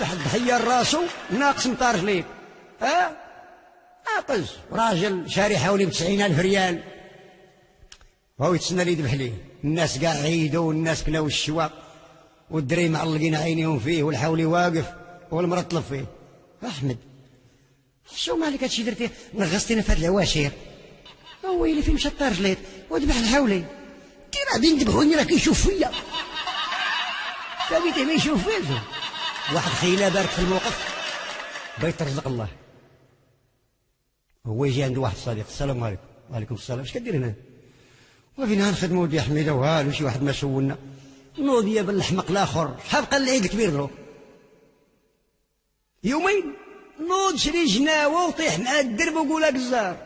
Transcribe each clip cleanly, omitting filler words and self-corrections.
يذبح الضحية راسو ناقص مطار جليد. ناقص راجل شاري حوالي ب90,000 ريال وهو يتسنى اللي يذبح ليه. الناس كاع عيدوا والناس كلاو الشوا والدري معلقين عينيهم فيه والحولي واقف والمرأة تطلب فيه. أحمد شو مالك هادشي درتيه؟ نغصتينا في هاد العواشير. ويلي فين مشى الطار جليد وذبح الحولي. كي غادي نذبحوني راه كيشوف فيا. كابيته ما يشوف فيا. واحد خينا بارك في الموقف بغا يترزق الله. هو يجي عنده واحد صديق، السلام عليكم. وعليكم السلام. اش كدير هنا؟ وفينا نخدموا ودي حميده والو، شي واحد ما سولنا. نوض يا بالحمق الاخر، شحال بقى العيد الكبير دروك؟ يومين. نوض شري جناوه وطيح مع الدرب وقولها قزار.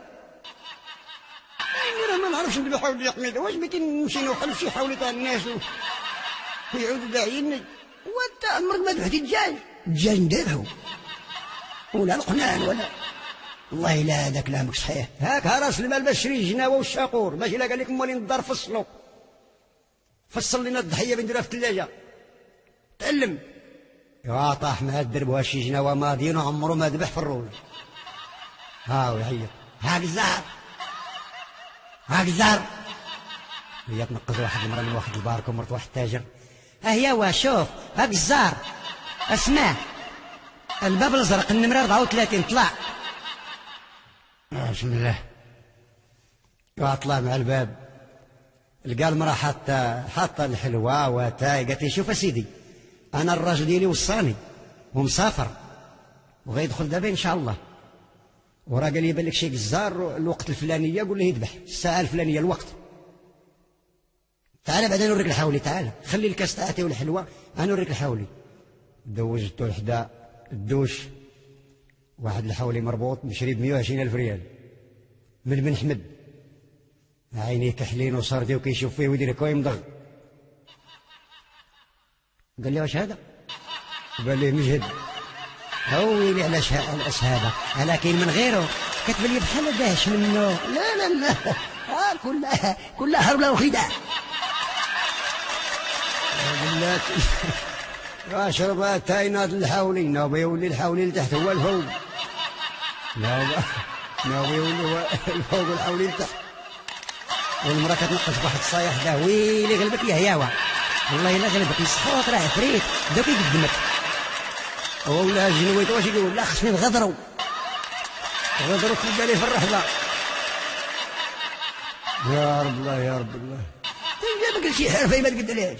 راه ما نعرفش نذبحوا ودي حميده، واش بغيتي نمشي نوحل شي حولي تاع الناس ويعودوا داعيني؟ وانت عمرك ما ذبحتي الدجاج؟ الدجاج نذبحو ولا القنان ولا. والله لا هذا كلامك صحيح. هاك راس المال باش شري الجناوه والشاقور، ماشي لا قال لك مالين الدار فصلوا. فصل لنا الضحيه بنديرها في الثلاجه. تعلم. يا طاح مع الدرب وهالشي جناوه ماضيين وعمره ما ذبح في الروج. هاو يعيط. هاك الزهر. هاك الزهر. هي تنقذ واحد المرأة من واحد البارك ومرت واحد التاجر. هي وشوف هاك الزهر. اسمع الباب الازرق النمره 34 طلع. بسم الله. طلع مع الباب لقى المرأة حاطة الحلوى وتاي. قالت لي شوف سيدي أنا الراجل ديالي وصاني ومسافر وغيدخل دابا إن شاء الله، وراه قال لي يبان لك شي جزار الوقت الفلانية قول له يذبح الساعة الفلانية الوقت. تعال بعدا نوريك الحولي. تعال خلي الكاس تاعتي والحلوى أنا نوريك الحولي. دوزتو لحدا الدوش. واحد الحولي مربوط مشري ب120,000 ريال من بن حمد. عينيه كحلين وصاردي وكيشوف فيه ويدير هكا ويمضغ. قال لي واش هذا؟ قال لي مجهد. ويلي علاش هذا؟ انا كاين من غيره كتبان لي بحال داهش منه. لا لا لا كلها حرب وخداع. بلاتي اشرب تاي ناض الحولي ناوي يولي الحولي لتحت هو الفوق. ناوي يولي الفوق والحولي لتحت. والمراه كتنقص بواحد الصايح دا. ويلي غلبك يا هياوه والله الا غلبك الصوت راه عفريت بدا كيقدمك. هو ولا جنويت واش يقول؟ لا خصني نغدروا في بالي في الرحله. يا رب الله يا رب الله. جابك شي حرفه ما تقدرهاش.